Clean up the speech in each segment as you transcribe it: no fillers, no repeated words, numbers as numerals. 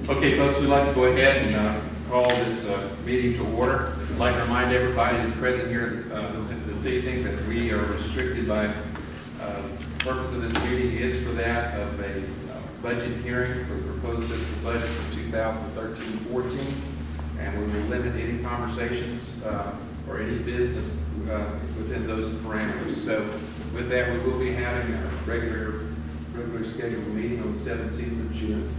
Okay, folks, we'd like to go ahead and call this meeting to order. I'd like to remind everybody that's present here this evening that we are restricted by the purpose of this meeting is for that of a budget hearing for the proposed fiscal budget for 2013-14, and we will limit any conversations or any business within those parameters. So with that, we will be having a regular scheduled meeting on the 17th of June.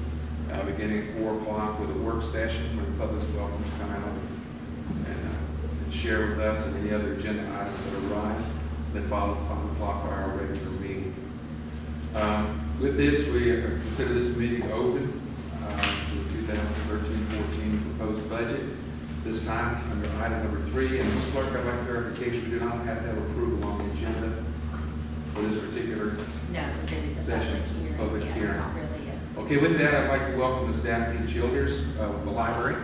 Beginning at 4 o'clock with a work session where the public's welcome to come out and share with us and any other agenda items that arise that follow 5 o'clock by our regular meeting. With this, we consider this meeting open for 2013-14 proposed budget. This time, under item number 3, and Ms. Clerk, I'd like clarification. We do not have to have approval on the agenda for this particular No, because it's a session. public hearing. Public Yeah, hearing. it's not really Okay, with that, I'd like to welcome Ms. Daphne Childers of the library.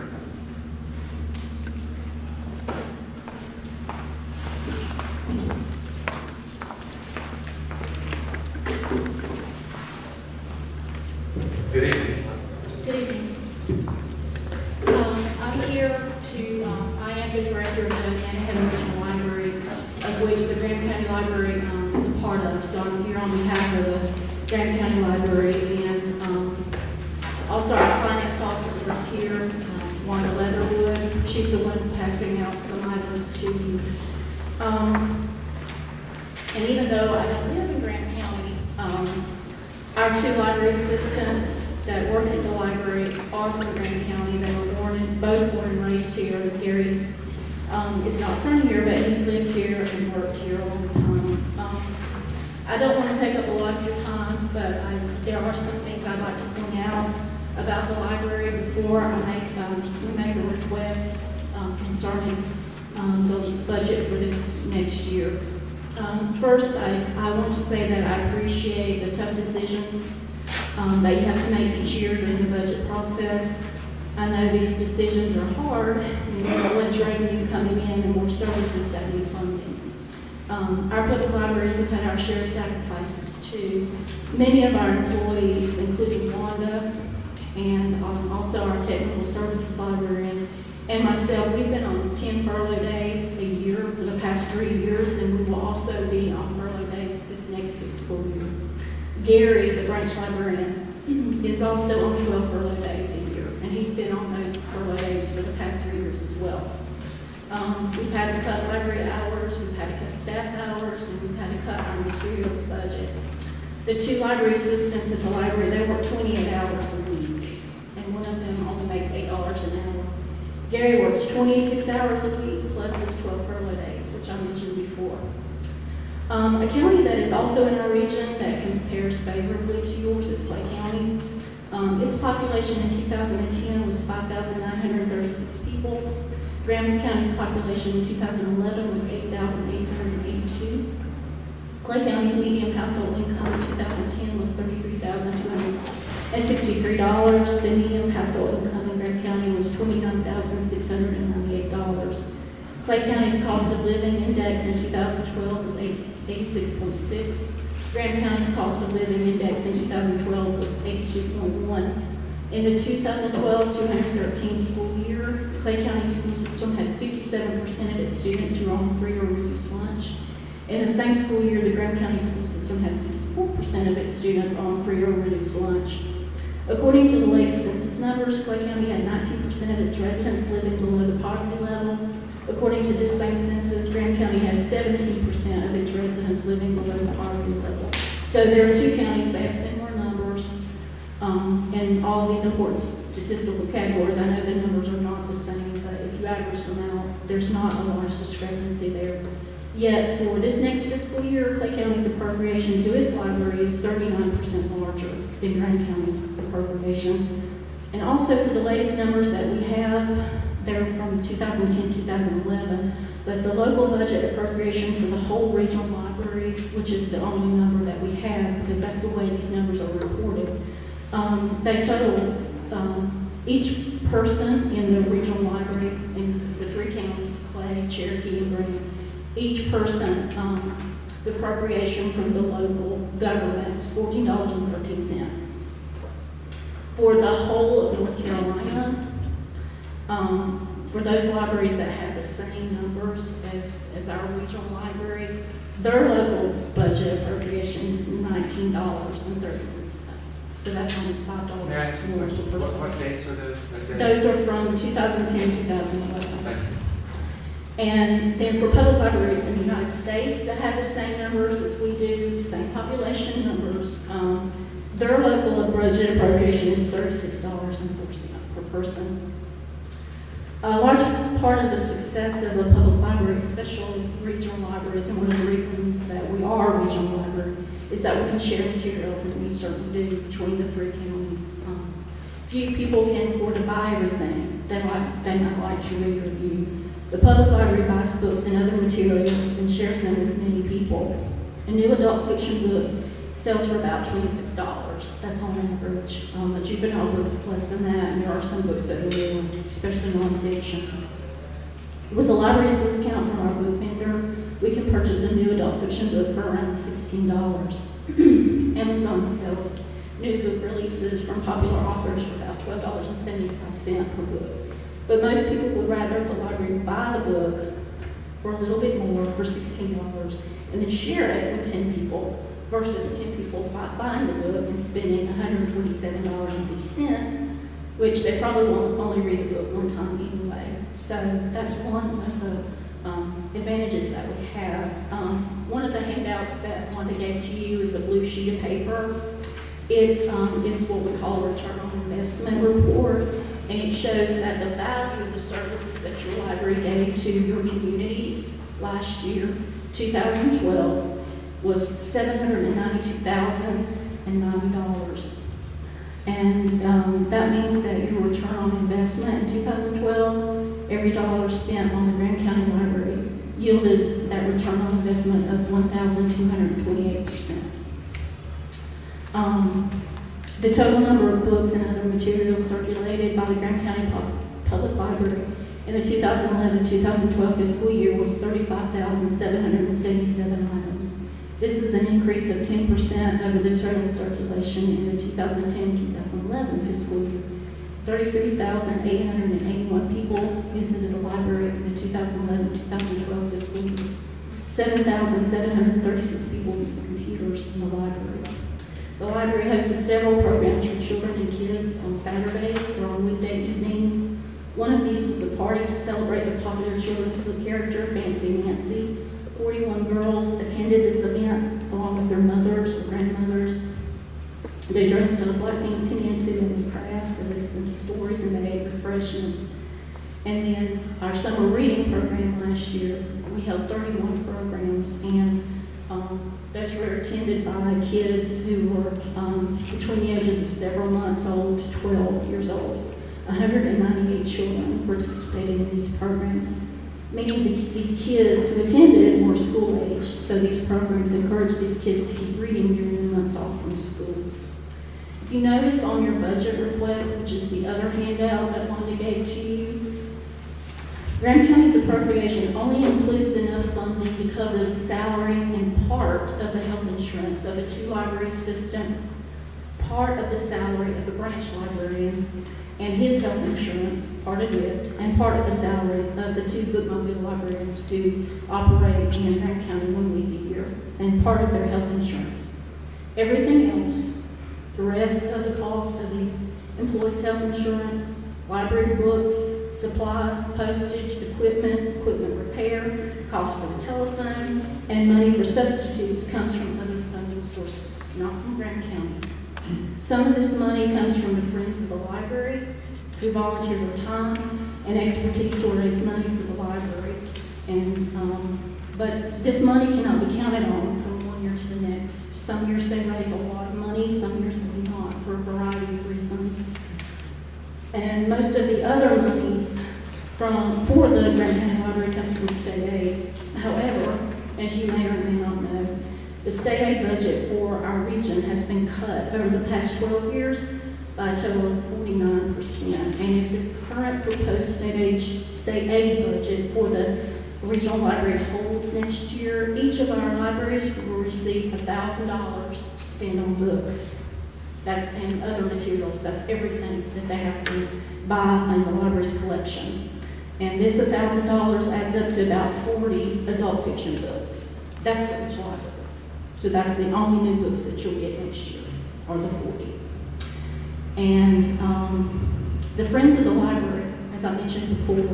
Good evening. Good evening. I'm here to, I am the director of the Manhattan Regional Library, of which the Graham County Library is a part of. So I'm here on behalf of the Graham County Library, and also our finance officer is here, Wanda Leatherwood. She's the one passing out some items to you. And even though I don't live in Graham County, our 2 library assistants that work at the library are from Graham County. They were both born and raised here. Gary's is not from here, but he's lived here and worked here a long time. I don't want to take up a lot of your time, but there are some things I'd like to point out about the library before we make a request concerning the budget for this next year. First, I want to say that I appreciate the tough decisions that you have to make each year during the budget process. I know these decisions are hard, and there's less revenue coming in and more services that need funding. Our public libraries have had our share of sacrifices too. Many of our employees, including Wanda, and also our technical services librarian, and myself, we've been on 10 furlough days a year for the past 3 years, and we will also be on furlough days this next fiscal year. Gary, the branch librarian, is also on 12 furlough days a year, and he's been on those furlough days for the past 3 years as well. We've had to cut library hours, we've had to cut staff hours, and we've had to cut our materials budget. The 2 library assistants at the library, they work 28 hours a week, and one of them only makes $8 an hour. Gary works 26 hours a week plus his 12 furlough days, which I mentioned before. A county that is also in our region that compares favorably to yours is Clay County. Its population in 2010 was 5,936 people. Graham County's population in 2011 was 8,882. Clay County's median household income in 2010 was $33,263. The median household income in Graham County was $29,698. Clay County's cost of living index in 2012 was 86.6. Graham County's cost of living index in 2012 was 82.1. In the 2012-2013 school year, the Clay County school system had 57% of its students who were on free or reduced lunch. In the same school year, the Graham County school system had 64% of its students on free or reduced lunch. According to the latest census numbers, Clay County had 19% of its residents living below the poverty level. According to this same census, Graham County had 17% of its residents living below the poverty level. So there are 2 counties that have similar numbers in all of these important statistical categories. I know the numbers are not the same, but if you average them out, there's not a large discrepancy there. Yet for this next fiscal year, Clay County's appropriation to its library is 39% larger than Graham County's appropriation. And also for the latest numbers that we have, they're from 2010-2011, but the local budget appropriation for the whole regional library, which is the only number that we have, because that's the way these numbers are reported, they total each person in the regional library in the 3 counties, Clay, Cherokee, and Graham, each person, the appropriation from the local government was $14.13. For the whole of North Carolina, for those libraries that have the same numbers as our regional library, their local budget appropriation is $19.31. So that's almost $5 May I ask a more per question? person. What dates are those? Those are from 2010, 2011. Thank you. And then for public libraries in the United States that have the same numbers as we do, same population numbers, their local budget appropriation is $36.04 per person. A large part of the success of a public library, especially regional libraries, and one of the reasons that we are a regional library, is that we can share materials, and we certainly do between the three counties. Few people can afford to buy everything they might like to read or review. The public library buys books and other materials and shares them with many people. A new adult fiction book sells for about $26. That's on average. A juvenile book is less than that, and there are some books that are more, especially nonfiction. With a library's discount from our book vendor, we can purchase a new adult fiction book for around $16. Amazon sells new book releases from popular authors for about $12.75 per book. But most people would rather the library buy the book for a little bit more, for $16, and then share it with 10 people, versus 10 people buying the book and spending $127.50, which they probably won't only read the book one time anyway. So that's one of the advantages that we have. One of the handouts that Wanda gave to you is a blue sheet of paper. It is what we call a return on investment report, and it shows that the value of the services that your library gave to your communities last year, 2012, was $792,090. And that means that your return on investment in 2012, every dollar spent on the Graham County Library yielded that return on investment of 1,228%. The total number of books and other materials circulated by the Graham County Public Library in the 2011-2012 fiscal year was 35,777 items. This is an increase of 10% over the total circulation in the 2010-2011 fiscal year. 33,881 people visited the library in the 2011-2012 fiscal year. 7,736 people used the computers in the library. The library hosted several programs for children and kids on Saturdays or on weekday evenings. One of these was a party to celebrate the popular children's book character, Fancy Nancy. 41 girls attended this event along with their mothers or grandmothers. They dressed up like Fancy Nancy, they made crafts, they listened to stories, and they ate refreshments. And then our summer reading program last year, we held 31 programs, and those were attended by kids who were between the ages of several months old to 12 years old. 198 children participated in these programs. Many of these kids who attended were school-aged, so these programs encourage these kids to keep reading during the months off from school. If you notice on your budget request, which is the other handout that Wanda gave to you, Graham County's appropriation only includes enough funding to cover the salaries and part of the health insurance of the 2 library assistants, part of the salary of the branch librarian, and his health insurance, part of it, and part of the salaries of the 2 bookmobile librarians who operate in Graham County 1 week a year, and part of their health insurance. Everything else, the rest of the cost of these employees' health insurance, library books, supplies, postage, equipment repair, cost for the telephone, and money for substitutes comes from other funding sources, not from Graham County. Some of this money comes from the Friends of the Library, who volunteer their time and expertise to raise money for the library. And but this money cannot be counted on from one year to the next. Some years they raise a lot of money, some years they do not, for a variety of reasons. And most of the other monies for the Graham County Library comes from state aid. However, as you may or may not know, the state aid budget for our region has been cut over the past 12 years by a total of 49%. And if the current proposed state aid budget for the regional library holds next year, each of our libraries will receive $1,000 spent on books. that, and other materials. That's everything that they have to buy in the library's collection. And this $1,000 adds up to about 40 adult fiction books. That's for each library. So that's the only new books that you'll get next year, or the 40. And the Friends of the Library, as I mentioned before,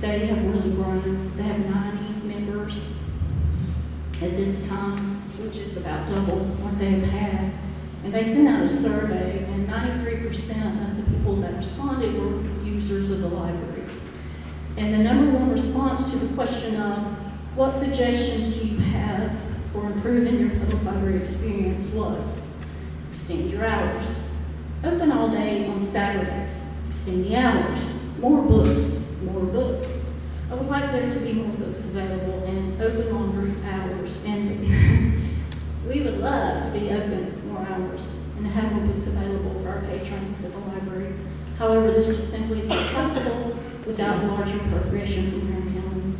they have really grown. They have 90 members at this time, which is about double what they've had. And they sent out a survey, and 93% of the people that responded were users of the library. And the number one response to the question of what suggestions do you have for improving your public library experience was extend your hours, open all day on Saturdays, extend the hours, more books, more books. I would like there to be more books available and open longer hours. And we would love to be open more hours and have more books available for our patrons at the library. However, this just simply is not possible without larger appropriation from Graham County.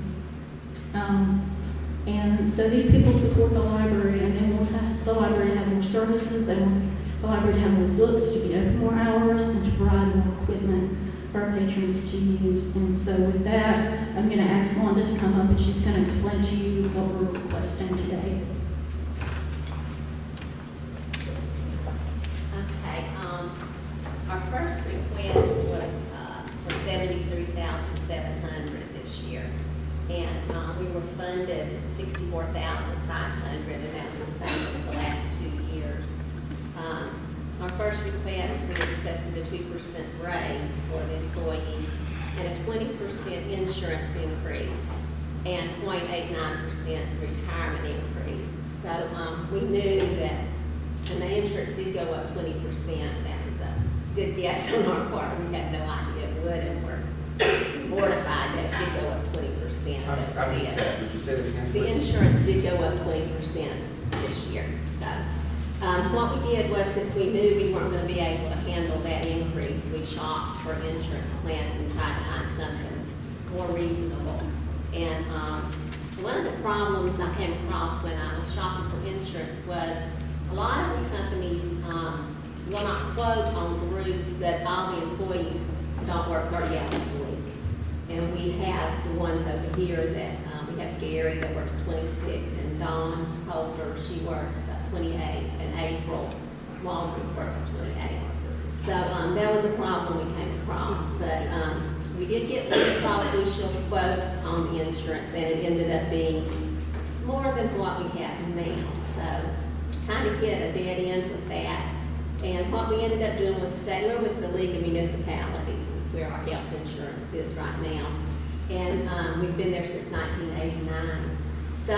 And so these people support the library, and they want the library to have more services. They want the library to have more books, to be open more hours, and to provide more equipment for our patrons to use. And so with that, I'm going to ask Wanda to come up, and she's going to explain to you what we're requesting today. Okay, our first request was for $73,700 this year, and we were funded $64,500, and that was the same as the last 2 years. Our first request, we requested a 2% raise for the employees and a 20% insurance increase and 0.89% retirement increase. So we knew that, and the insurance did go up 20%. That was a good guess on our part. We had no idea it would, and we're mortified that it did go up 20%. I missed that. Would you say that again, The please? insurance did go up 20% this year. So what we did was, since we knew we weren't going to be able to handle that increase, we shopped for insurance plans and tried to find something more reasonable. And one of the problems I came across when I was shopping for insurance was a lot of the companies will not quote on groups that all the employees don't work 30 hours a week. And we have the ones over here that, we have Gary that works 26, and Dawn Holder, she works 28, and April Walbrook works 28. So that was a problem we came across, but we did get Blue Cross Blue Shield quote on the insurance, and it ended up being more than what we have now. So kind of hit a dead end with that. And what we ended up doing was we're with the League of Municipalities, is where our health insurance is right now. And we've been there since 1989. So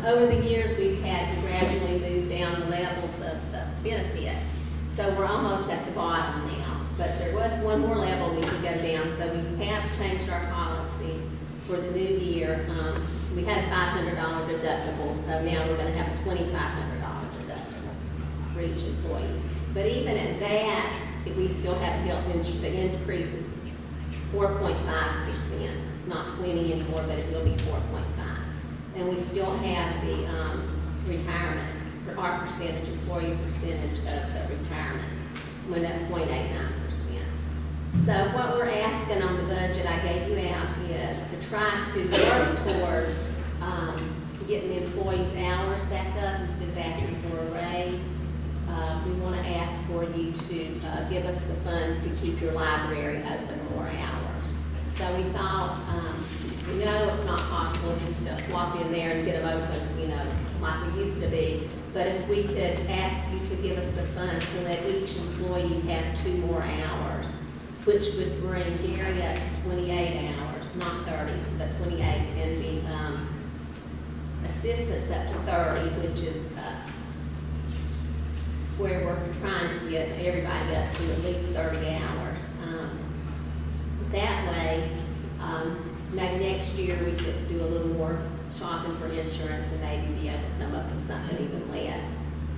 over the years, we've had to gradually move down the levels of the benefits. So we're almost at the bottom now. But there was one more level we could go down, so we have changed our policy for the new year. We had a $500 deductible, so now we're going to have a $2,500 deductible for each employee. But even at that, we still have health insurance. The increase is 4.5%. It's not 20 anymore, but it will be 4.5. And we still have the retirement for our percentage, employee percentage of the retirement, went up 0.89%. So what we're asking on the budget I gave you out is to try to work toward getting the employees' hours back up instead of asking for a raise. We want to ask for you to give us the funds to keep your library open more hours. So we thought, we know it's not possible just to walk in there and get them open, like we used to be. But if we could ask you to give us the funds to let each employee have 2 more hours, which would bring Gary up to 28 hours, not 30, but 28, and the assistants up to 30, which is where we're trying to get everybody up to at least 30 hours. That way, maybe next year we could do a little more shopping for insurance and maybe be able to come up with something even less,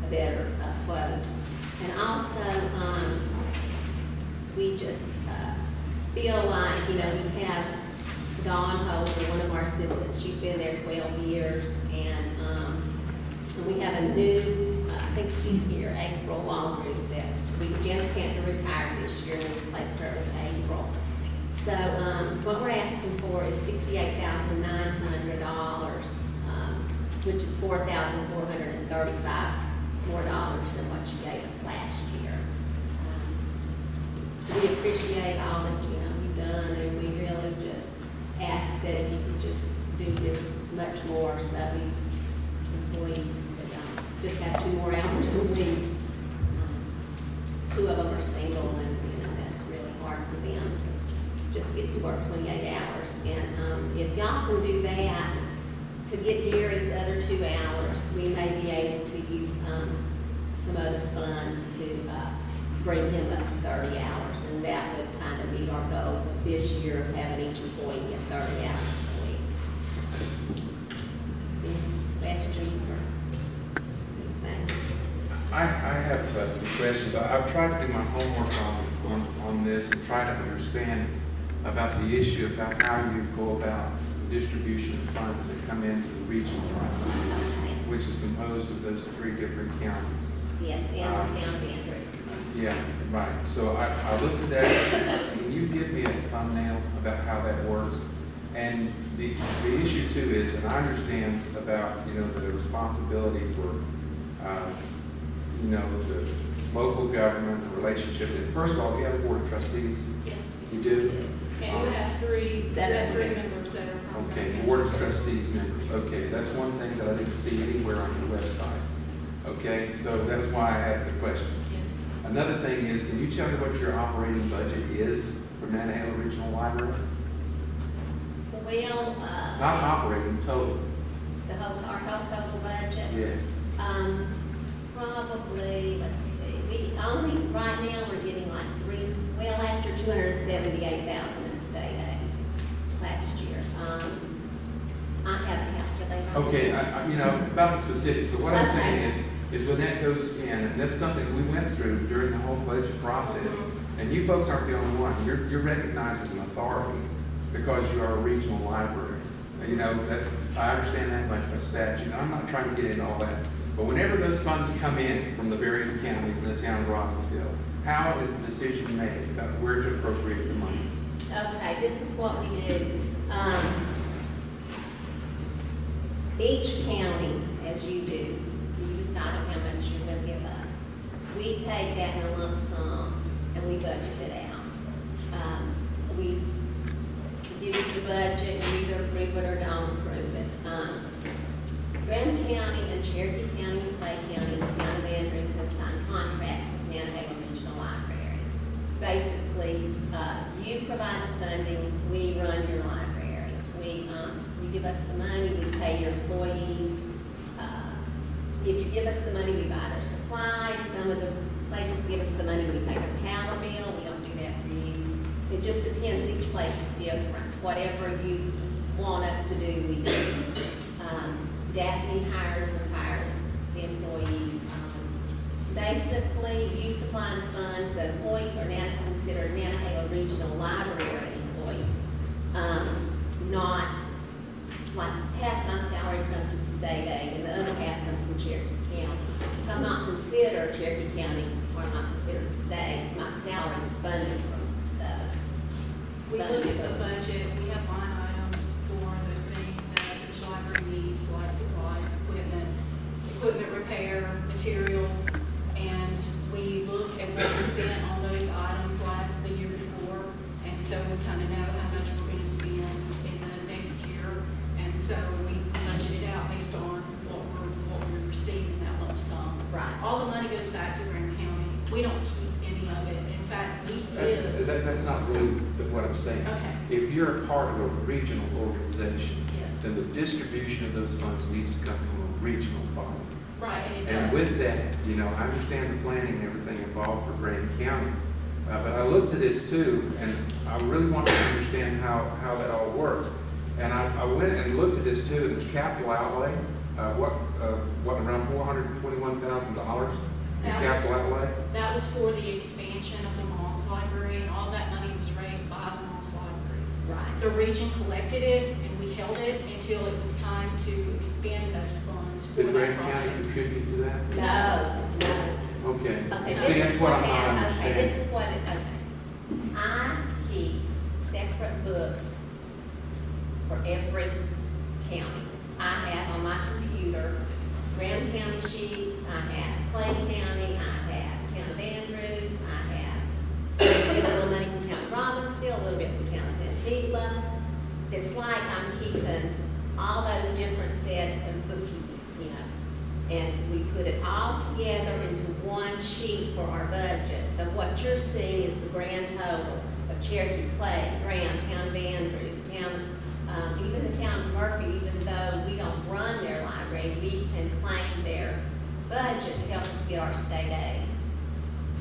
a better quote. And also, we just feel like, we have Dawn Holder, one of our assistants. She's been there 12 years, and we have a new think she's here, April Aldridge, that Janice Cantor retired this year, and we replaced her with April. So, what we're asking for is $68,900, which is $4,435 more dollars than what you gave us last year. We appreciate all that, you've done, and we really just ask that if you could just do this much more, so these employees could, just have 2 more hours a week. 2 of them are single, and, that's really hard for them to just get to work 28 hours. And, if y'all can do that, to get Gary's other 2 hours, we may be able to use, some other funds to, bring him up to 30 hours, and that would kind of meet our goal of this year of having each employee get 30 hours a week. Any questions or anything? I have some questions. I've tried to do my homework on this and try to understand about the issue about how you go about the distribution of funds that come into the regional fund, Okay. which is composed of those 3 different counties. Yes, and the town of Andrews. Yeah, right. So I looked at that. Can you give me a thumbnail about how that works? And the issue too is, and I understand about, the responsibility for, the local government, the relationship. And first of all, we have a board of trustees. Yes. You do? And you have 3 members that are from. Okay, board of trustees members. Okay, that's one thing that I didn't see anywhere on your website. Okay, so that's why I had the question. Yes. Another thing is, can you tell me what your operating budget is for Nantahala Regional Library? Well, Not operating, total. our whole total budget. Yes. It's probably, let's see, right now, we're getting like last year, 278,000 in state aid, last year. I have a calculator. Okay, about the specifics, but what I'm saying is when that goes in, and that's something we went through during the whole budget process, and you folks aren't the only one, you're recognized as an authority because you are a regional library. And, I understand that much by statute, I'm not trying to get into all that, but whenever those funds come in from the various counties in the town of Robbinsville, how is the decision made about where to appropriate the monies? Okay, this is what we do. Each county, as you do, you decide on how much you're going to give us. We take that in a lump sum and we budget it out. We give you the budget, you either approve it or don't approve it. Graham County and Cherokee County and Clay County and the town of Andrews have signed contracts with Nantahala Regional Library. Basically, you provide the funding, we run your library. You give us the money, we pay your employees. If you give us the money, we buy their supplies. Some of the places give us the money, we pay their power bill. We don't do that for you. It just depends, each place is different. Whatever you want us to do, we do. Daphne hires and fires the employees. Basically, you supply the funds, the employees are now considered Nantahala Regional Library employees. Not, like, half my salary comes from state aid and the other half comes from Cherokee County. So I'm not considered Cherokee County, or I'm not considered state. My salary is funded from those. We look at the budget, we have line items for those things that each library needs, like supplies, equipment repair, materials, and we look at what we spent on those items the year before, and so we kind of know how much we're going to spend in the next year, and so we budget it out based on what we're receiving in that lump sum. Right. All the money goes back to Graham County. We don't keep any of it. In fact, we give. That's not really what I'm saying. Okay. If you're a part of a regional organization, Yes. then the distribution of those funds needs to come from a regional body. Right, and it does. And with that, I understand the planning and everything involved for Graham County, but I looked at this too, and I really wanted to understand how that all works. And I went and looked at this too, and there's capital outlay, around $421,000 in capital outlay? That was for the expansion of the Moss Library, and all that money was raised by the Moss Library. Right. The region collected it, and we held held it until it was time to expend those funds for Did that Grant County project. contribute to that? No, no. Okay. Okay, See, this that's is what what I'm not happened, okay, understanding. this is what, okay. I keep separate books for every county. I have on my computer, Graham County sheets, I have Clay County, I have Town of Andrews, I have a little money from Town of Robbinsville, a little bit from Town of Santigua. It's like I'm keeping all those different set of bookkeeping, you know. And we put it all together into one sheet for our budget. So what you're seeing is the grand total of Cherokee, Clay, Graham, Town of Andrews, even the Town of Murphy, even though we don't run their library, we can claim their budget to help us get our state aid.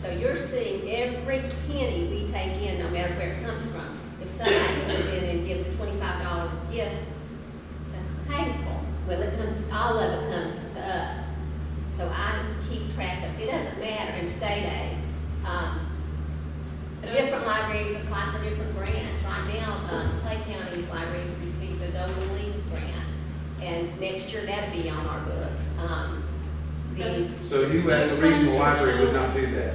So you're seeing every penny we take in, no matter where it comes from. If somebody comes in and gives a $25 gift to Hazel, well, it comes, all of it comes to us. So I keep track of, it doesn't matter in state aid. Different libraries apply for different grants. Right now, Clay County Libraries received a Golden Leaf grant, and next year that'll be on our books. These, So you as a Those regional funds are library would still- not do that?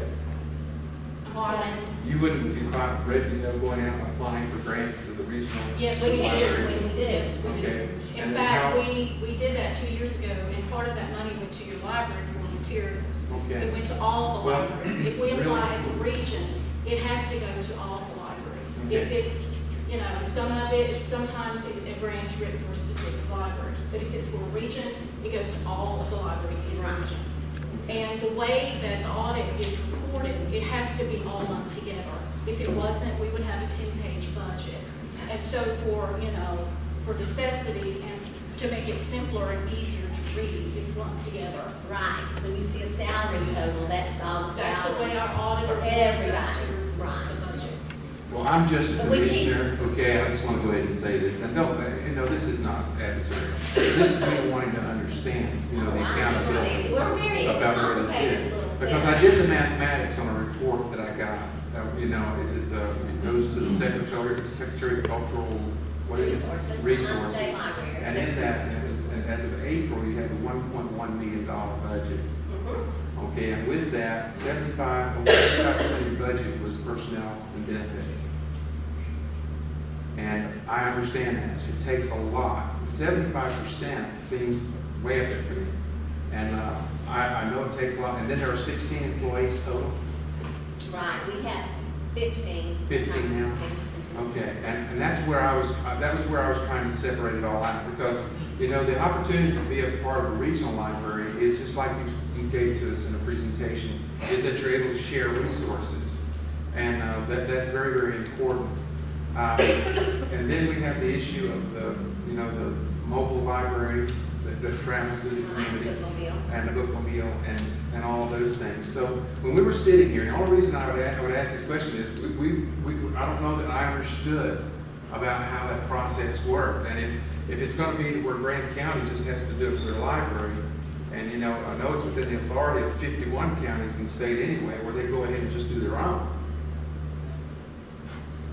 Pardon? You wouldn't be going out and applying for grants as a regional Yes, we we do, library? did. when we do. Yes, we Okay. did. In And then fact, how- we did that 2 years ago, and part of that money went to your library for materials. Okay. It went to all the Well, libraries. If we really? apply as a region, it has to go to all the libraries. Okay. If it's, you know, some of it, sometimes a grant's written for a specific library, but if it's for a region, it goes to all of the libraries in the Right. region. And the way that the audit is reported, it has to be all lumped together. If it wasn't, we would have a 10-page budget. And so for, you know, for necessity and to make it simpler and easier to read, it's lumped together. Right, when you see a salary total, that's all the That's the way salaries. our auditor For wants us everybody. to Right. the budget. Well, I'm just a But we can't- commissioner, okay, I just want to go ahead and say this, and don't, you know, this is not adversarial. This is me wanting to understand, you know, the I understand. accountability We're very about where this complicated is. little Because I set. did the mathematics on a report that I got, you know, it goes to the Secretary of Cultural, what is it? Resources, the Resources. state library. And in that, and as of April, you had a $1.1 million budget. Mhm. Okay, and with that, 75% of your budget was personnel and benefits. And I understand that, it takes a lot. 75% seems way up there for me. And I know it takes a lot, and then there are 16 employees total. Right, we have 15. 15 now? 16. Okay, and that's where I was, that was where I was trying to separate it all out, because, you know, the opportunity to be a part of a regional library is just like you gave to us in the presentation, is that you're able to share resources. And that's very, very important. And then we have the issue of the, you know, the mobile library that travels through the Right, community. bookmobile. And the bookmobile and all of those things. So when we were sitting here, and the only reason I would ask this question is I don't know that I understood about how that process worked. And if it's going to be where Graham County just has to do it for their library, and you know, I know it's within the authority of 51 counties in the state anyway, where they go ahead and just do their own.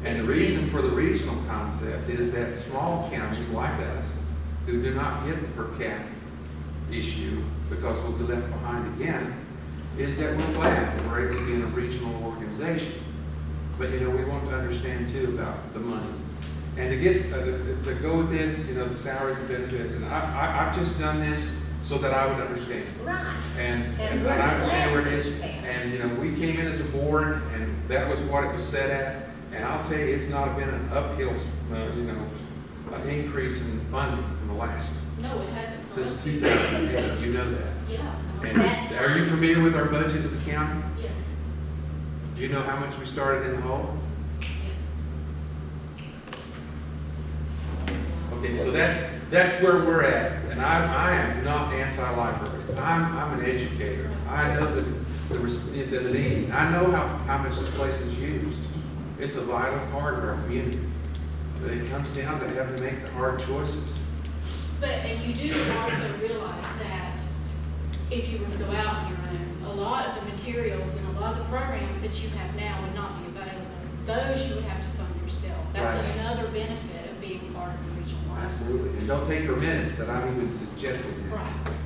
And the reason for the regional concept is that small counties like us, who do not get the per cap issue, because we'll be left behind again, is that we're glad that we're able to be in a regional organization. But, you know, we want to understand too about the monies. And to get, to go with this, you know, the salaries and benefits, and I've just done this so that I would understand. Right. And we're I understand where it glad is. that you can. And, you know, we came in as a board, and that was what it was set at. And I'll tell you, it's not been an uphill, you know, an increase in funding in the last, No, it hasn't for us. since 2008, you know that. Yeah. no. And That's are you fine. familiar with our budget as a county? Yes, Do you know how much we started in the hole? yes. Okay, so that's where we're at, and I am not anti-library. I'm an educator. I know the need. I know how much this place is used. It's a vital part of our community. But it comes down to having to make the hard choices. But, and you do also realize that if you were to go out on your own, a lot of the materials and a lot of the programs that you have now would not be available. Those you would have to fund yourself. That's Right. another benefit of being part are individual lives. Absolutely, and don't take for a minute that I'm even suggesting that.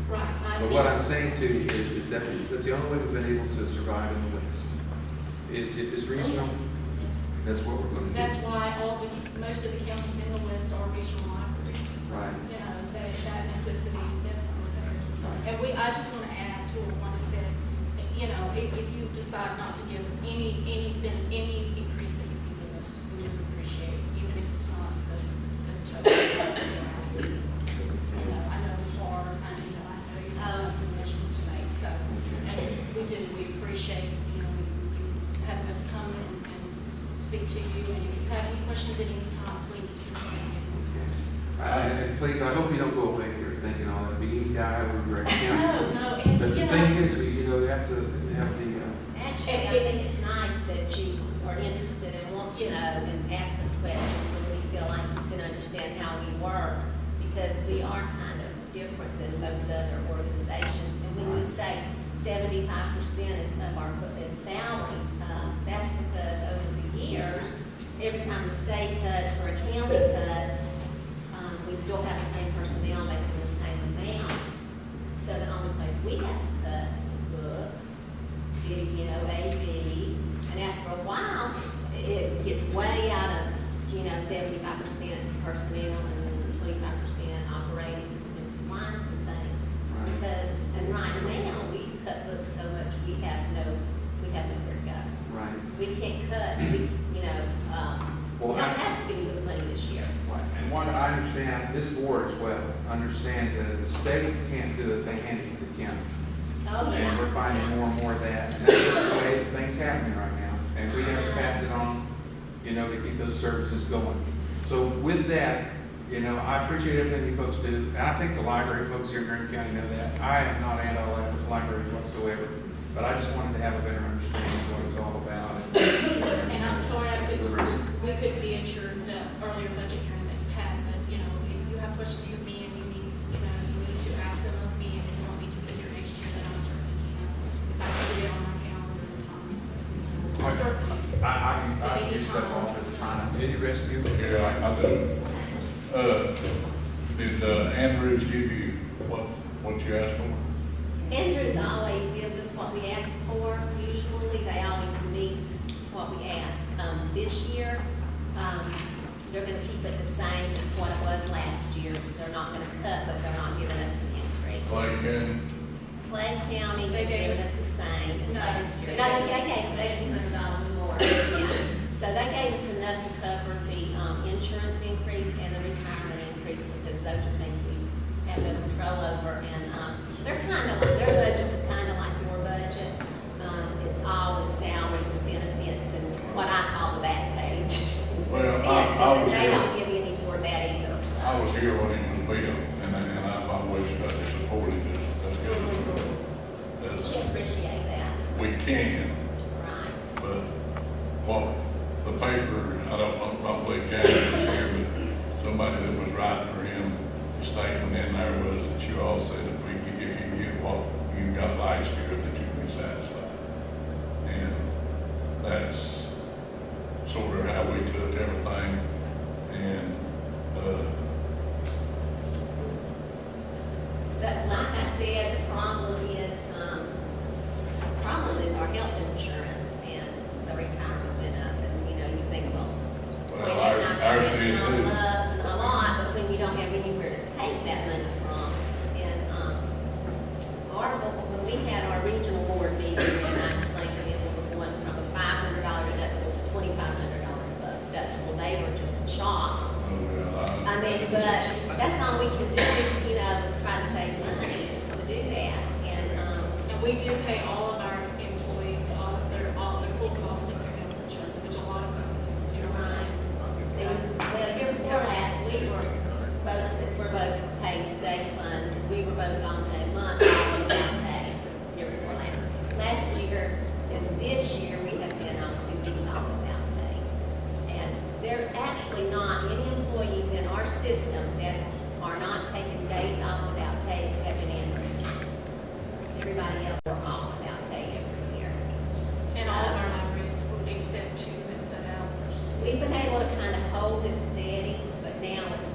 Right, I But what I'm understand. saying to you is that that's the only way we've been able to survive in the West. Is if it's regional, Yes, yes. that's what we're gonna do. That's why most of the counties in the West are regional libraries. Right. You know, that necessity is definitely there. Right. And I just want to add to what Wanda said, you know, if you decide not to give us any increase that you can give us, we would appreciate it, even if it's not the total. You know, I know it's hard, I know you have decisions to make, so, and we appreciate, you know, you having us come and speak to you, and if you have any questions at any time, please. And please, I hope you don't go away here thinking all that being guy over Greg County. No, and, But the you thing know, is, you know, you have to have the, Actually, I think it's nice that you are interested and want to know Yes. and ask us questions, and we feel like you can understand how we work, because we are kind of different than most other organizations. And when you say 75% of our is salaries, that's because over the years, every time the state cuts or a county cuts, we still have the same personnel making the same amount. So the only place we have to cut is books, you know, AV, and after a while, it gets way out of, you know, 75% personnel and 25% operating supplies and things. Right. Because, and right now, we've cut books so much, we have nowhere to go. right. We can't cut, we, you know, we Well, don't I- have to do the money this year. Right. And what I understand, this board as well, understands that if the state can't do it, they hand it to the county. Oh, yeah. And we're finding more and more of that. And that's just the way things happening right now. And we have to pass it on, you know, to keep those services going. So with that, you know, I appreciate everything you folks do. And I think the library folks here in Green County know that. I am not anti-libraries whatsoever, but I just wanted to have a better understanding of what it's all about. and I'm sorry we couldn't be at your earlier budget hearing that you had, but, you know, if you have questions of me and you need to ask them of me, and if you want me to be here next year, then I certainly can. If I can get it on my calendar and time, you know, certainly. I used up all this time. Any rescue? Yeah, I do. Did Andrews give you what you asked for? Andrews always gives us what we ask for. Usually, they always meet what we ask. This year, they're gonna keep it the same as what it was last year. They're not gonna cut, but they're not giving us an increase. Clay County? Clay County They is gave giving us- us the same as No, last year. they No, gave they us- gave us $1,800 more, yeah. So they gave us enough to cover the, insurance increase and the retirement increase, because those are things we have no control over. And, they're their budget's kinda like your budget. It's all in salaries and benefits and what I call the back page. Well, I Expenses, was and they here. don't give you any toward that either, so. I was here when he was built, and I've always supported this. We That's, appreciate that. we can, Right. but what the paper, I don't know about Clay County was here, but somebody that was writing for him, the statement in there was that you all said if you get what you got last year, that you'd be satisfied. And that's sort of how we took everything, and, But like I said, the problem is our health insurance and the retirement went up, and, you know, you think, well, well, ours did not too. a lot, but when you don't have anywhere to take that money from, and, when we had our regional board meeting, and I explained to them we were going from a $500 deductible to $2,500 deductible, they were just shocked. I mean, but that's all we can do, you know, to try to save money, is to do that. And we do pay all of our employees, all their full cost of their health insurance, which a lot of companies do. Right. So, well, year before last, we were both, since we're both paid state funds, we were both on a month without pay, year before last. Last year and this year, we have been on 2 weeks off without pay. And there's actually not any employees in our system that are not taking days off without pay except in Andrews. Everybody else are off without pay every year. And all of our libraries, except two that cut hours. We've been able to kind of hold it steady, but now it's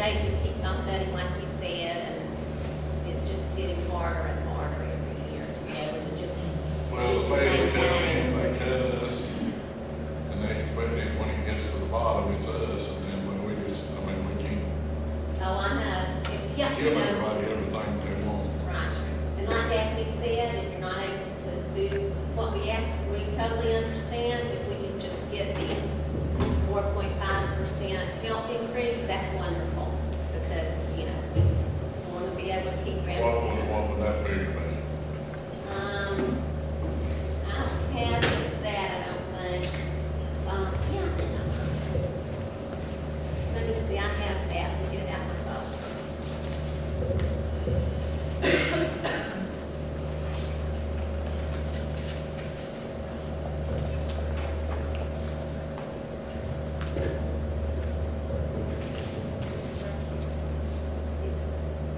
state just keeps on cutting, like you said, and it's just getting harder and harder every year to be able to just Well, the feds cut maintain. in, they cut us, and they, but then when it gets to the bottom, it's us, and then when we just, I mean, we can't Oh, I know, if, yeah, you give know, everybody everything they want. right. And like Daphne said, if you're not able to do what we ask, we totally understand. If we can just get the 4.5% health increase, that's wonderful, because, you know, we want to be able to keep everything. What would that be, man? I don't have just that, I don't think. Yeah. Let me see, I have that, let me get it out of my phone.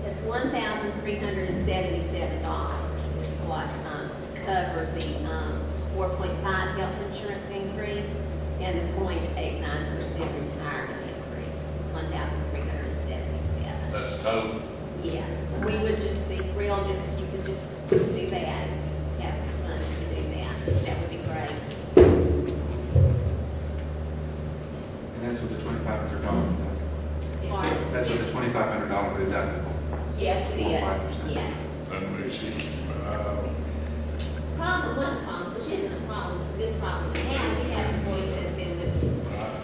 It's $1,377 is what covered the 4.5 health insurance increase and the 0.89% retirement increase. It's $1,377. That's total. Yes, we would just be thrilled if you could just do that, have the funds to do that. That would be great. And that's with the $2,500. That's with the $2,500 deductible. Yes, it 4.5%. is, yes. That makes 65. Problem, one of the problems, which isn't a problem, it's a good problem to have, we have employees that have been with us. Right.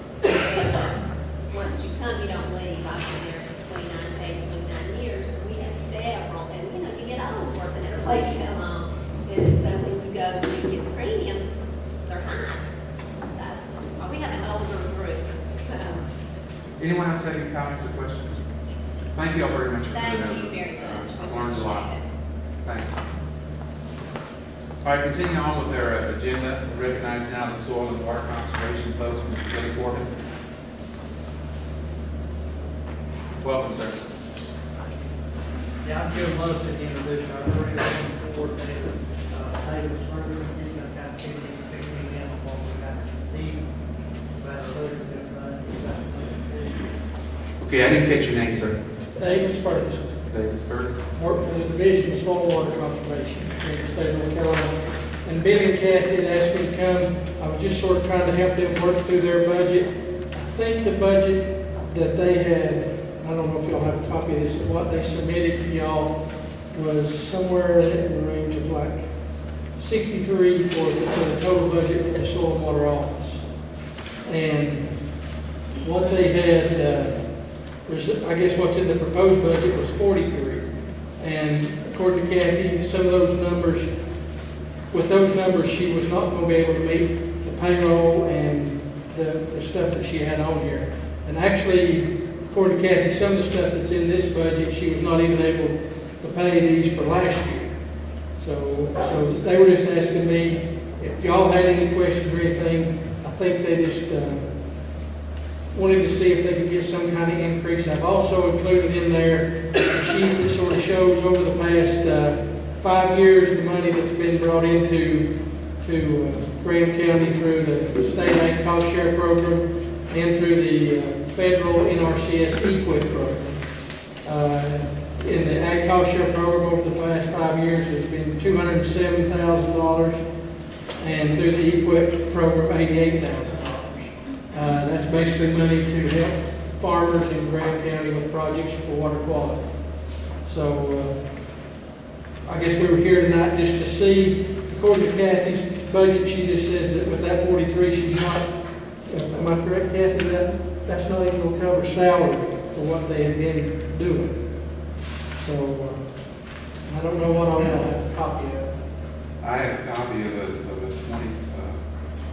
Once you come, you don't leave, I've been there 29 years, and we have several, and you know, you get old working at a place so long. And so when you go, you get premiums, they're high. So, well, we have an older group, so, Anyone else have any comments or questions? Thank you all very much for doing that. thank you very much. We I've learned a lot. appreciate it. Thanks. All right, continuing on with our agenda, recognize now the soil and water conservation folks, Mr. Billy Corbin. Welcome, sir. Yeah, I feel love to introduce our very own coordinator, David Sperger. He's gonna kind of give me in on what we got to need. About a little bit of, Okay, I didn't catch your name, sir. David Sperger, David Burgess. work for the Division of Soil and Water Conservation in the state of North Carolina. And Billy and Kathy had asked me to come. I was just sort of trying to help them work through their budget. I think the budget that they had, I don't know if y'all have a copy of this, but what they submitted to y'all was somewhere in the range of like 63 for the total budget for the soil and water office. And what they had was, I guess what's in the proposed budget was 43. And according to Kathy, some of those numbers, with those numbers, she was not going to be able to meet the payroll and the stuff that she had on here. And actually, according to Kathy, some of the stuff that's in this budget, she was not even able to pay these for last year. So they were just asking me if y'all had any questions or anything. I think they just wanted to see if they could get some kind of increase. I've also included in there a sheet that sort of shows over the past 5 years the money that's been brought into Graham County through the state ag cost share program and through the federal NRCS EQIP program. In the ag cost share program over the past 5 years, it's been $207,000, and through the EQIP program, $88,000. That's basically money to help farmers in Graham County with projects for water quality. So I guess we were here tonight just to see, according to Kathy's budget, she just says that with that 43, she's not, am I correct, Kathy, that's not even going to cover salary for what they have been doing. So I don't know what I'll have a copy of. I have a copy of a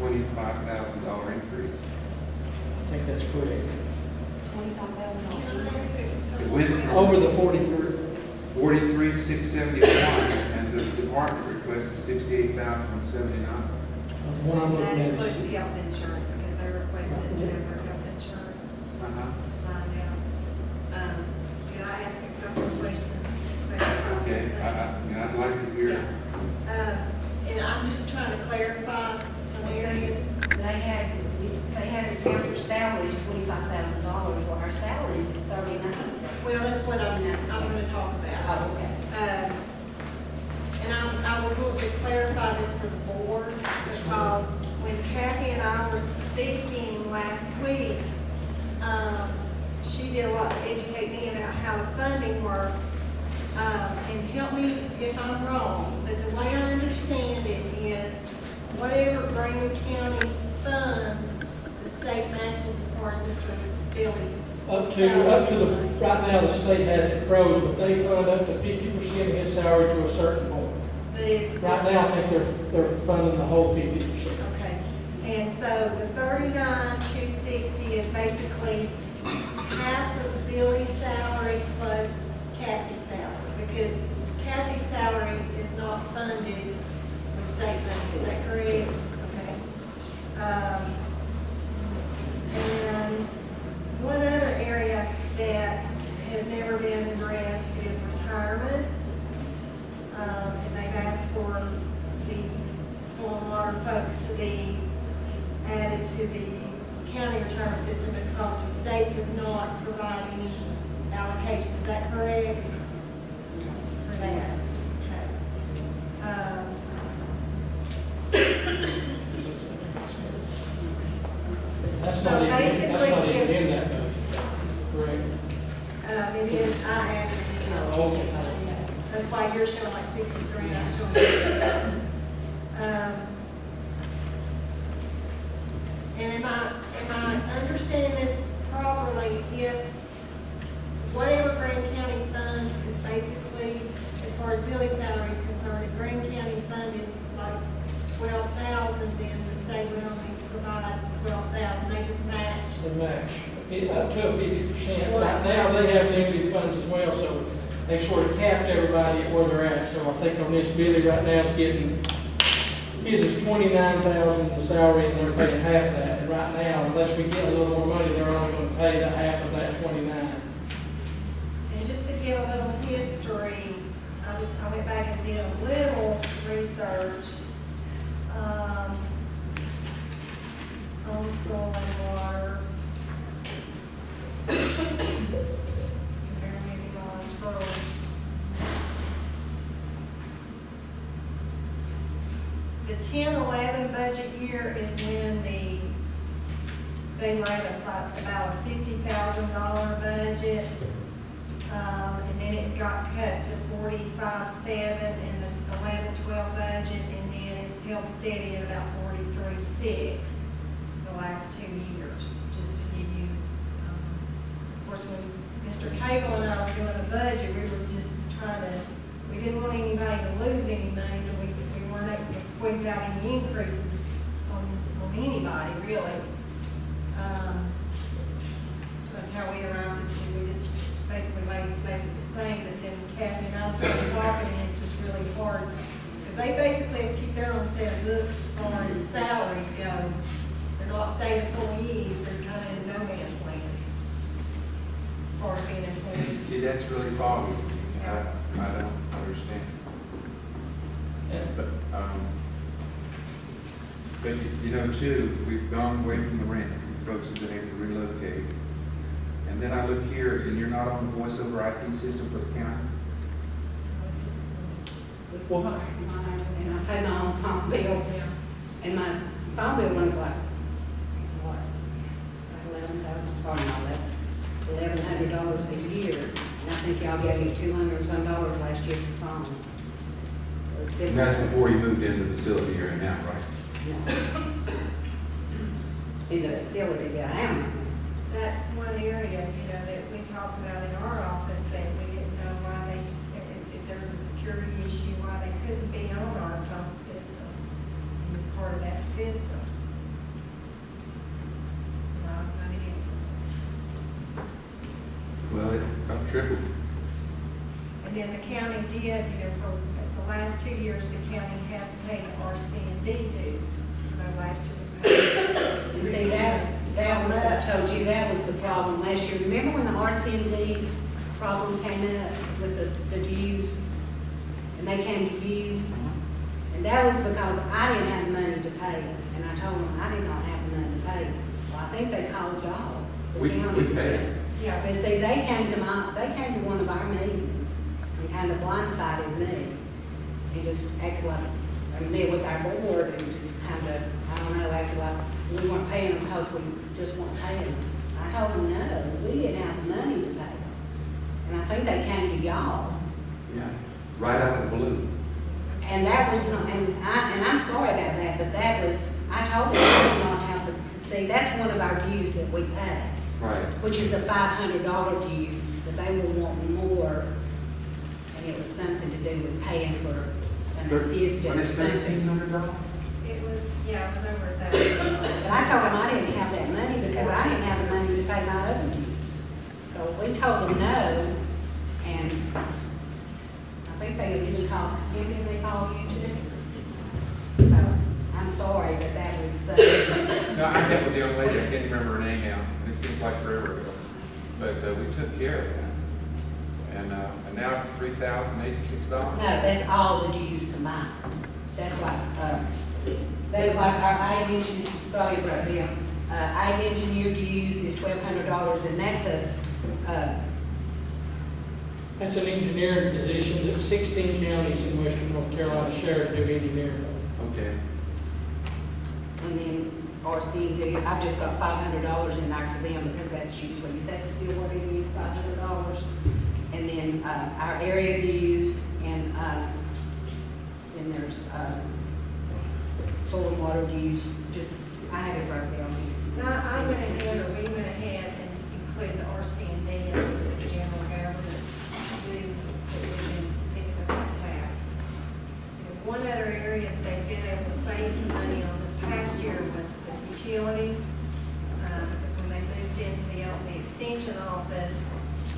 $25,000 increase. I think that's correct. It went from Over the 43. 43,671, and the department request is 68,079. The one I'm That looking at includes is, the health insurance, because they requested to have their health insurance Uh-huh. lined out. Could I ask a couple of questions just to clarify Okay, something? I'd like to hear. And I'm just trying to clarify some areas. They had they had us down for salaries, $25,000, well, our salaries is $39,000. Well, that's what I'm gonna talk about. Oh, okay. And I was wanting to clarify this for the board, because when Kathy and I were speaking last week, she did a lot to educate me about how the funding works. And help me if I'm wrong, but the way I understand it is, whatever Graham County funds, the state matches as far as Mr. Billy's. Up to the, right now, the state has it froze, but they fund up to 50% of his salary to a certain point. Right now, I think they're funding the whole 50%. Okay, and so the 39,260 is basically half of Billy's salary plus Kathy's salary, because Kathy's salary is not funded with state money, is that correct? Okay. And one other area that has never been addressed is retirement. And they've asked for the soil and water folks to be added to the county retirement system because the state does not provide any allocation. Is that correct? For that? Okay. That's So not even, that's basically, not even if- in that budget. Correct. It is, I added it. Okay. That's why you're showing like 63, I'm showing. And am I understanding this properly? If whatever Graham County funds is basically, as far as Billy's salary is concerned, if Graham County funded is like 12,000, then the state would only provide 12,000. They just match. The match, up to a 50%. Right now, they have limited funds as well, so they've sort of capped everybody at where they're at. So I think on this, Billy right now is getting, his is 29,000 the salary, and they're paying half of that. And right now, unless we get a little more money, they're only going to pay the half of that 29. And just to give a little history, I went back and did a little research on soil and water. Bear with me while I scroll. The 10-11 budget year is when they were at about a $50,000 budget. And then it got cut to 45.7 in the 11-12 budget, and then it's held steady at about 43.6 the last 2 years, just to give you, of course, when Mr. Cable and I were doing a budget, we were just trying to, we didn't want anybody to lose any money, but we weren't able to squeeze out any increases on anybody, really. So that's how we arrived at it. We just basically made it the same, but then Kathy and I started talking, and it's just really hard, because they basically keep their own set of books as far as salaries go. They're not state employees, they're kind of in no man's land as far as being employees. See, that's really foggy. I don't understand. But you know, too, we've gone away from the rent. Folks have been able to relocate. And then I look here, and you're not on the voice over IP system for the county? Why? And I pay my own phone bill, and my phone bill runs like, what, like $11,000, probably not less, $1,100 a year. And I think y'all gave me $200 and some last year for phone. So it's been- And that's before you moved into the facility you're in now, right? No. In the facility that I am. That's one area, that we talked about in our office, that we didn't know why if there was a security issue, why they couldn't be on our phone system. It was part of that system. Not an answer. Well, it got tripled. And then the county did, for the last 2 years, the county has paid RC&D dues. Last year we paid. And see, that was, I told you, that was the problem last year. Remember when the RCMD problem came up with the dues? And they came to you? And that was because I didn't have the money to pay. And I told them I did not have the money to pay. Well, I think they called y'all, the We county. pay. Yeah, But see, they came to one of our meetings and kind of blindsided me. He just acted like, and met with our board and just kind of, I don't know, acted like we weren't paying them because we just weren't paying them. I told them, no, we didn't have the money to pay them. And I think they came to y'all. Yeah, right out of the blue. And that was not, and I'm sorry about that, but that was, I told them we did not have to, see, that's one of our dues that we pay, Right. which is a $500 due, but they were wanting more. And it was something to do with paying for an assistant or something. $1,700? it was, yeah, it was over $1,000. But I told them I didn't have that money because I didn't have the money to pay my other dues. So we told them no, and I think they didn't call, didn't they call you too? So, I'm sorry, but that was, No, I met with the young lady, I can't remember her name now, and it seems like forever ago. But we took care of that. And now it's $3,086. no, that's all the dues combined. That's like our ag engineer, thought you brought him. Ag engineer dues is $1,200, and that's That's an engineering position that 16 counties in western North Carolina share to do engineering. Okay. and then RC, I've just got $500 in there for them because that's still what it is, $500. And then, our area dues and, then there's, soil and water dues, just, I have it broken down. Now, I went ahead, or we went ahead and included the RC&D and just the general government dues, because we've been picking up that tab. And one other area that they've been able to save some money on this past year was the utilities. Because when they moved into the extension office,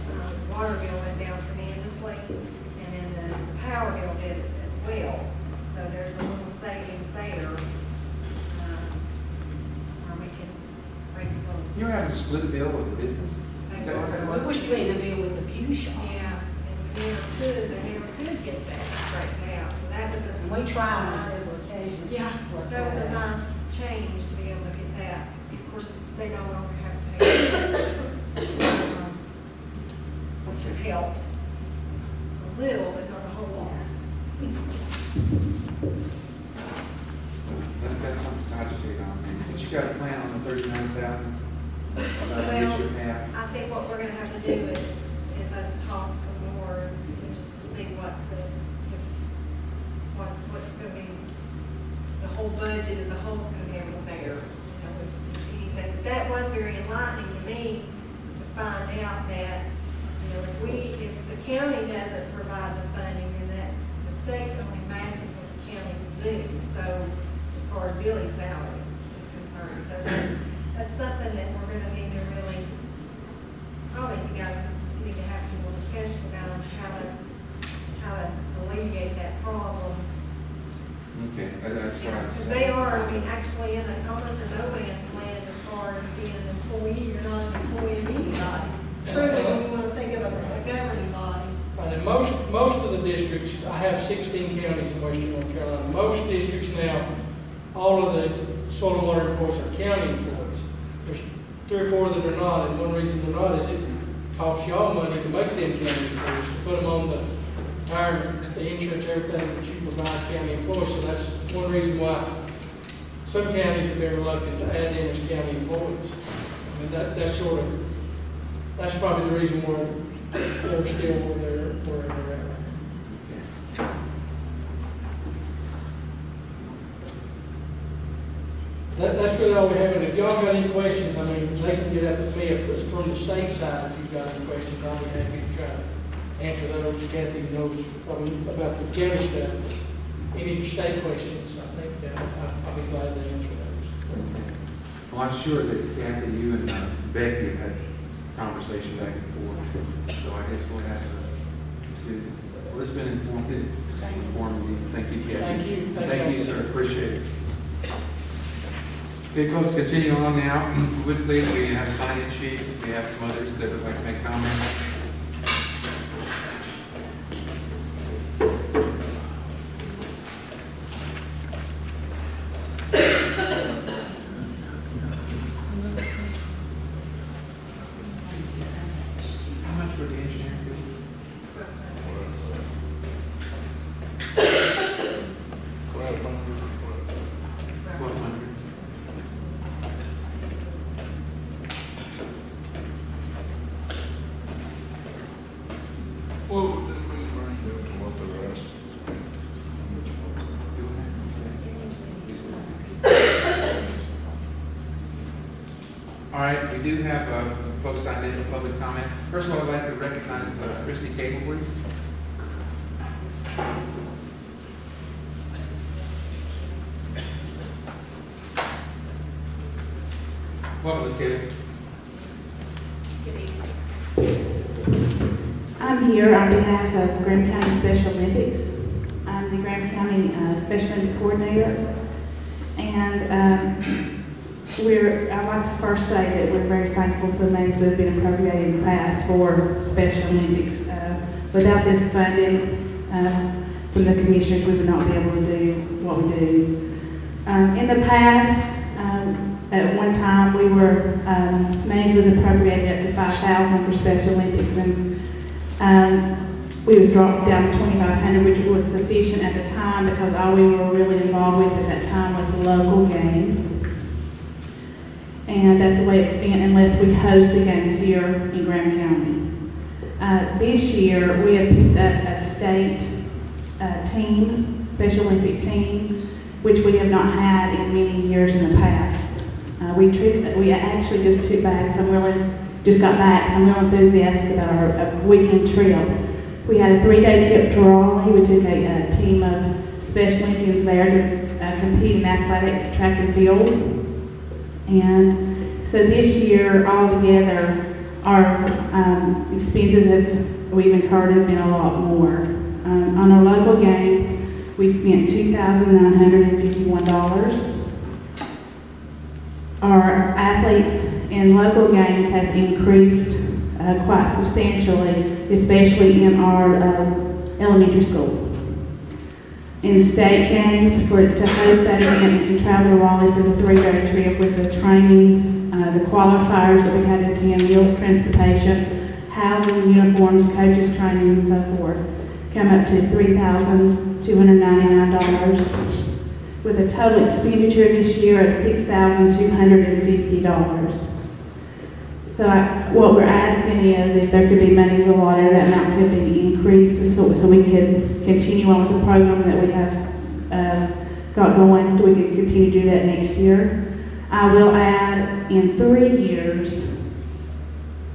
the water bill went down tremendously, and then the power bill did as well. So there's a little savings there. Or we can break a little. You're having a split bill with the business? Is that what that We was? were splitting the bill with the Pew Shop. Yeah, and they never could get that straightened out, so that was a. And we tried on nice- several occasions. Yeah, Worked that was a out. nice change to be able to get that. Of course, they no longer have to pay. Which has helped a little, but not a whole lot. That's got something to agitate on. But you got a plan on the 39,000? About Well, this year half? I think what we're gonna have to do is us talk some more, just to see what's gonna be, the whole budget as a whole is gonna be able to bear, if anything. But that was very enlightening to me to find out that, if the county doesn't provide the funding, then that the state only matches what the county will do. So, as far as Billy's salary is concerned, so that's something that we're gonna need to really, probably you guys need to have some more discussion about on how to alleviate that problem. Okay, that's what I was Because saying. they are, actually in almost a no man's land as far as being an employee, you're not an employee of anybody. Truly, when you want to think of a governing body. And in most of the districts, I have 16 counties in western North Carolina. Most districts now, all of the soil and water employees are county employees. There's 3 or 4 that are not, and one reason they're not is it costs y'all money to make them county employees, to put them on the retirement, the insurance, everything that you provide county employees. So that's one reason why some counties have been reluctant to add them as county employees. I mean, that's probably the reason why they're still where they're at. That's really all we have, and if y'all got any questions, I mean, they can get up with me if it's from the state side, if you've got any questions, I'll be happy to try to answer those. Kathy knows about the county stuff. Any state questions, I think, I'll be glad to answer those. Well, I'm sure that Kathy, you and Becky have had conversation back and forth, so I guess we'll have to, well, it's been informative. Thank you, Kathy. Thank you. Thank you, sir, appreciate it. Okay, folks, continue on now. Quickly, we have a sign-in sheet. We have some others that would like to make comments. right, we do have folks signed in for public comment. First of all, I'd like to recognize Christy Cable, please. Welcome, Ms. Cable. I'm here on behalf of Graham County Special Olympics. I'm the Graham County Special Olympic Coordinator. And I'd like to first say that we're very thankful for the monies that have been appropriated in the past for Special Olympics. Without this funding from the commissioners, we would not be able to do what we do. In the past, at one time, monies was appropriated up to $5,000 for Special Olympics, and we was dropped down to $2,500, which was sufficient at the time because all we were really involved with at that time was the local games. And that's the way it's been unless we host the games here in Graham County. This year, we have picked up a state team, Special Olympic team, which we have not had in many years in the past. We actually just got back, so I'm real enthusiastic about our weekend trip. We had a 3-day trip to Raleigh. We took a team of Special Olympians there to compete in athletics, track and field. And so this year, altogether, our expenses we've incurred have been a lot more. On our local games, we spent $2,951. Our athletes in local games has increased quite substantially, especially in our elementary school. In state games, to host that event and to travel to Raleigh for the 3-day trip with the training, the qualifiers that we had to attend, meals, transportation, housing, uniforms, coaches, training, and so forth, come up to $3,299, with a total expenditure this year of $6,250. So what we're asking is if there could be monies allotted, that amount could be increased so we could continue on with the program that we have got going. We could continue to do that next year. I will add, in 3 years,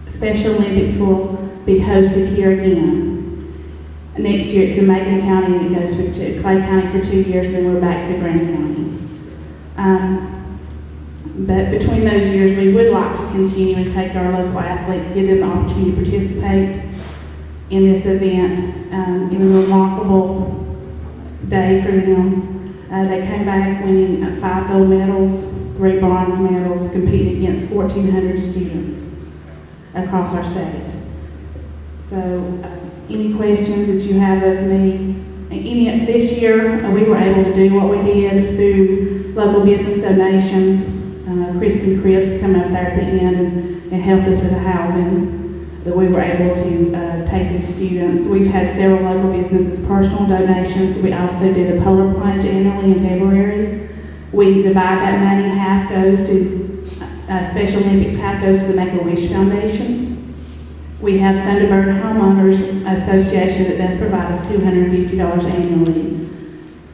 Special Olympics will be hosted here again. Next year it's in Macon County, and it goes to Clay County for 2 years, then we're back to Graham County. But between those years, we would like to continue and take our local athletes, give them the opportunity to participate in this event. It was a remarkable day for them. They came back winning 5 gold medals, 3 bronze medals, competing against 1,400 students across our state. So, any questions that you have of me? This year, we were able to do what we did through local business donation. Crispin Crisp come up there at the end and helped us with the housing that we were able to take these students. We've had several local businesses, personal donations. We also did a polar plunge annually in February. We divide that money, half goes to Special Olympics, half goes to the Make-A-Wish Foundation. We have Thunderbird Homeowners Association that does provide us $250 annually,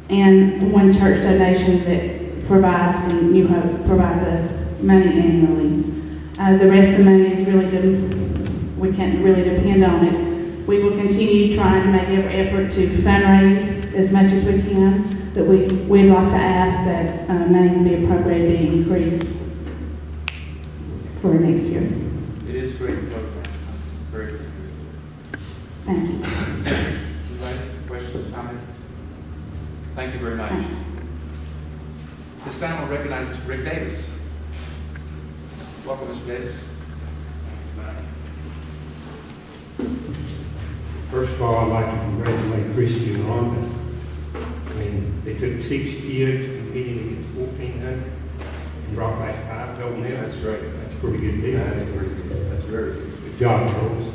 and one church donation that provides New Hope provides us money annually. The rest of the money is really good. We can't really depend on it. We will continue trying to make every effort to fundraise as much as we can, but we'd like to ask that monies be appropriated, be increased for next year. It is a great program. Very good. Thank you. Anybody? Questions, comments? Thank you very much. Thank you. This time we'll recognize Mr. Rick Davis. Welcome, Mr. Davis. First of all, I'd like to congratulate Christy and Rhonda. I mean, they took 6 kids competing against 1,400 and brought back 5 gold medals. That's great. That's a pretty good deal. That's pretty good. That's very good. Good job, girls.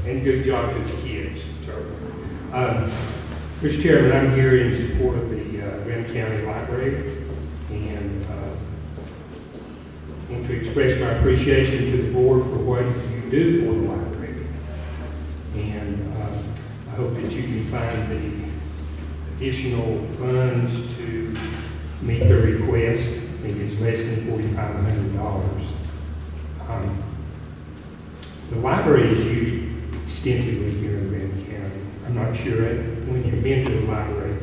And good job to the kids. So, Mr. Chairman, I'm here in support of the Graham County Library, and want to express my appreciation to the board for what you do for the library. And I hope that you can find the additional funds to meet their request. I think it's less than $4,500. The library is used extensively here in Grant County. I'm not sure when you've been to the library,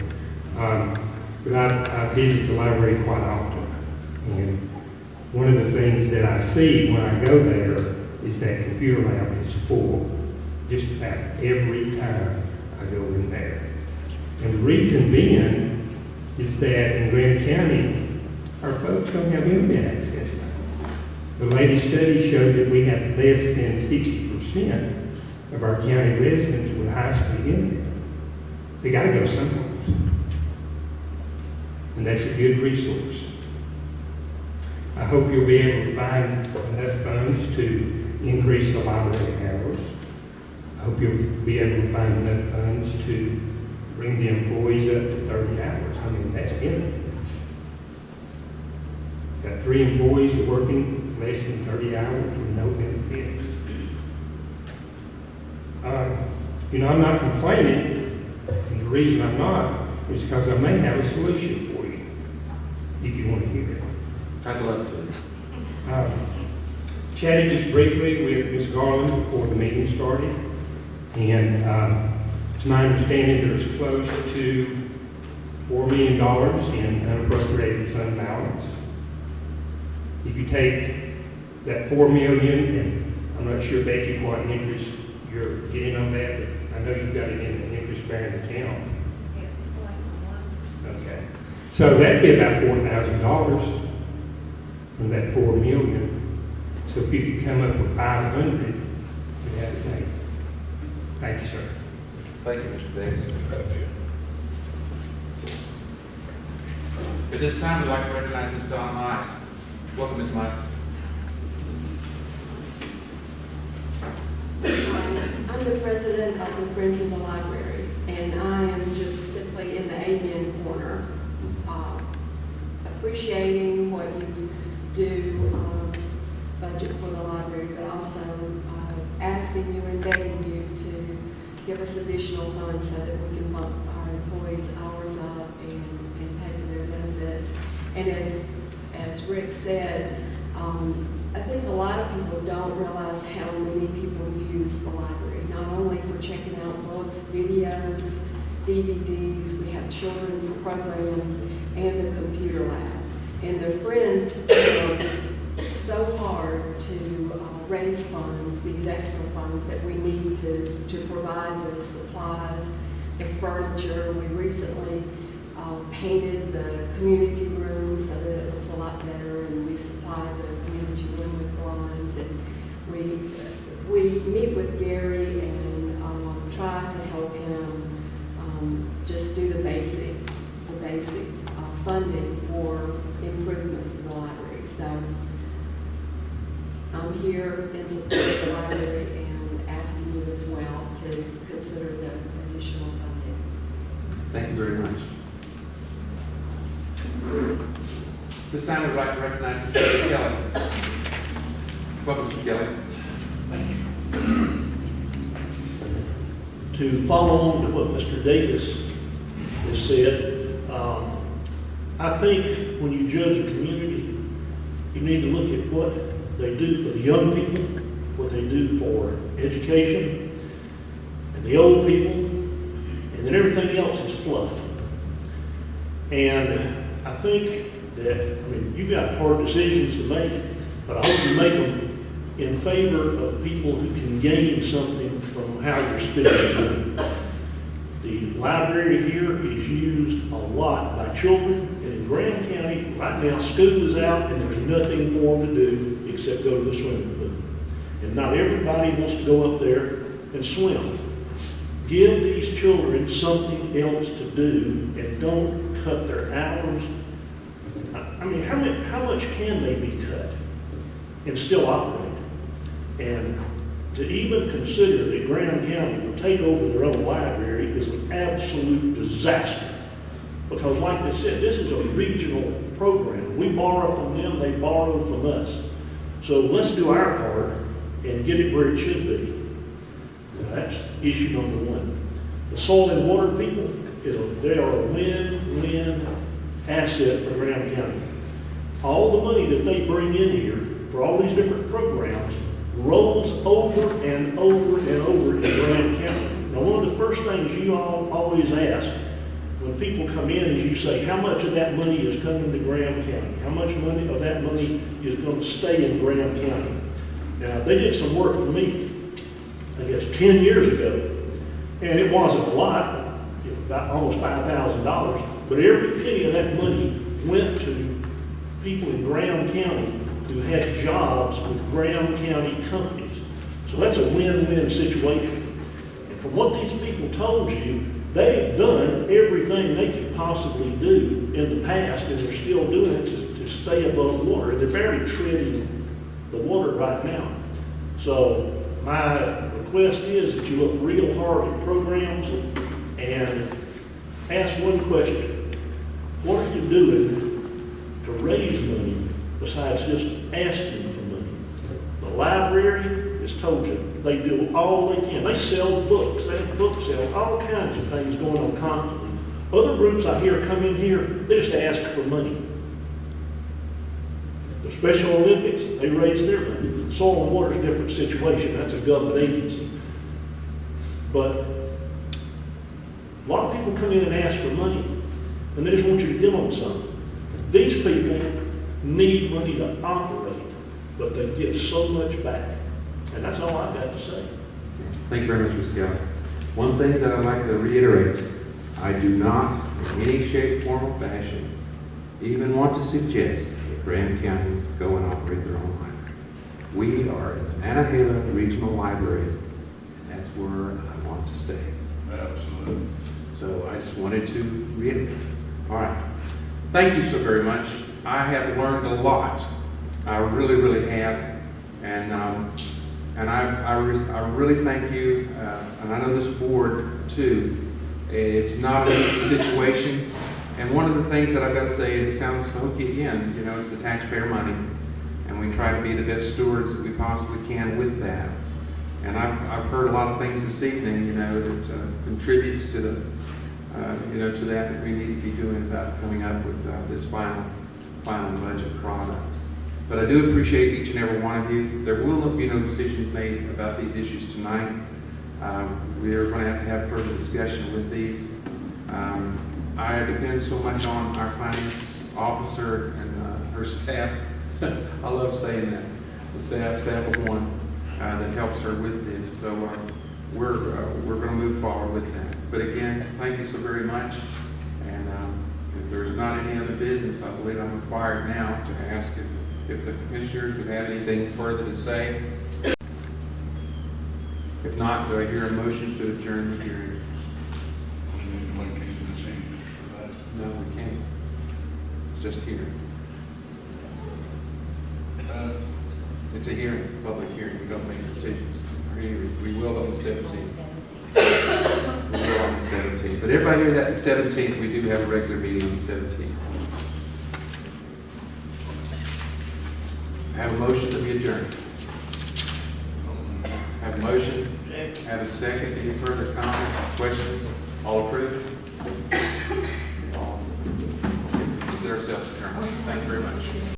but I visit the library quite often. And one of the things that I see when I go there is that computer lab is full just about every time I go in there. And the reason being is that in Grant County, our folks don't have internet access now. The latest study showed that we have less than 60% of our county residents with high-speed internet. They gotta go somewhere. And that's a good resource. I hope you'll be able to find enough funds to increase the library hours. I hope you'll be able to find enough funds to bring the employees up to 30 hours. I mean, that's benefits. Got 3 employees working less than 30 hours with no benefits. I'm not complaining, and the reason I'm not is because I may have a solution for you, if you want to hear it. I'd love to. Chatted just briefly with Ms. Garland before the meeting started, and it's my understanding there's close to $4 million in unappropriated fund balance. If you take that $4 million, and I'm not sure, Becky, what interest you're getting on that, but I know you've got it in an interest-bearing account. Okay. So that'd be about $4,000 from that $4 million. So if you could come up with 500, you'd have it made. Thank you, sir. Thank you, Mr. Davis. At this time, we'd like to recognize Ms. Dawn Mize. Welcome, Ms. Mize. I'm the president of the Friends of the Library, and I am just simply in the amen corner, appreciating what you do, budget for the library, but also asking you and begging you to give us additional funds so that we can bump our employees' hours up and pay for their benefits. And as Rick said, I think a lot of people don't realize how many people use the library, not only for checking out books, videos, DVDs, we have children's programs, and the computer lab. And the Friends work so hard to raise funds, these extra funds that we need to provide the supplies, the furniture. We recently painted the community room so that it looks a lot better, and we supplied the community room with blinds. And we meet with Gary and try to help him just do the basic funding for improvements in the library. So I'm here in support of the library and asking you as well to consider the additional funding. Thank you very much. This time, we'd like to recognize Mr. Kelly. Welcome, Mr. Kelly. To follow on to what Mr. Davis has said, I think when you judge a community, you need to look at what they do for the young people, what they do for education, and the old people, and then everything else is fluff. And I think that, you've got hard decisions to make, but I hope you make them in favor of people who can gain something from how you're spending money. The library here is used a lot by children, and in Graham County, right now, school is out and there's nothing for them to do except go to the swimming pool. And not everybody wants to go up there and swim. Give these children something else to do and don't cut their hours. How much can they be cut and still operate? And to even consider that Graham County will take over their own library is an absolute disaster. Because like they said, this is a regional program. We borrow from them, they borrow from us. So let's do our part and get it where it should be. Now, that's issue number one. The soil and water people, they are a win-win asset for Graham County. All the money that they bring in here for all these different programs rolls over and over and over in Graham County. Now, one of the first things you all always ask when people come in is you say, how much of that money is coming to Graham County? How much money of that money is going to stay in Graham County? Now, they did some work for me, I guess, 10 years ago, and it wasn't a lot, about almost $5,000, but every penny of that money went to people in Graham County who had jobs with Graham County companies. So that's a win-win situation. And from what these people told you, they've done everything they could possibly do in the past, and they're still doing it to stay above water. They're barely treading the water right now. So my request is that you look real hard at programs and ask one question. What are you doing to raise money besides just asking for money? The library has told you they do all they can. They sell books. They have book sales, all kinds of things going on constantly. Other groups I hear come in here, they just ask for money. The Special Olympics, they raise their money. Soil and Water is a different situation. That's a government agency. But a lot of people come in and ask for money, and they just want you to give them some. These people need money to operate, but they give so much back. And that's all I've got to say. Thank you very much, Mr. Gallo. One thing that I'd like to reiterate, I do not, in any shape, form, or fashion, even want to suggest that Graham County go and operate their own library. We are in the Nantahala Regional Library, and that's where I want to stay. Absolutely. So I just wanted to reiterate. All right. Thank you so very much. I have learned a lot. I really, really have. And I really thank you, and I know this board too. It's not an easy situation. And one of the things that I've got to say, and it sounds hokey again, you know, it's the taxpayer money. And we try to be the best stewards that we possibly can with that. And I've heard a lot of things this evening, you know, that contributes to the, you know, to that we need to be doing about coming up with this final budget product. But I do appreciate each and every one of you. There will be no decisions made about these issues tonight. We are going to have further discussion with these. I depend so much on our finance officer and her staff. I love saying that. The staff of one that helps her with this. So we're going to move forward with that. But again, thank you so very much. And if there's not any other business, I believe I'm required now to ask if the commissioners would have anything further to say. If not, do I hear a motion to adjourn the hearing? We need to make these decisions for that. No, we can't. It's just hearing. It's a hearing, public hearing. We don't make decisions. We will on the 17th. We will on the 17th. But everybody knew that the 17th, we do have a regular meeting on the 17th. Have a motion to be adjourned. Have a motion. Have a second. Any further comments, questions? All approved?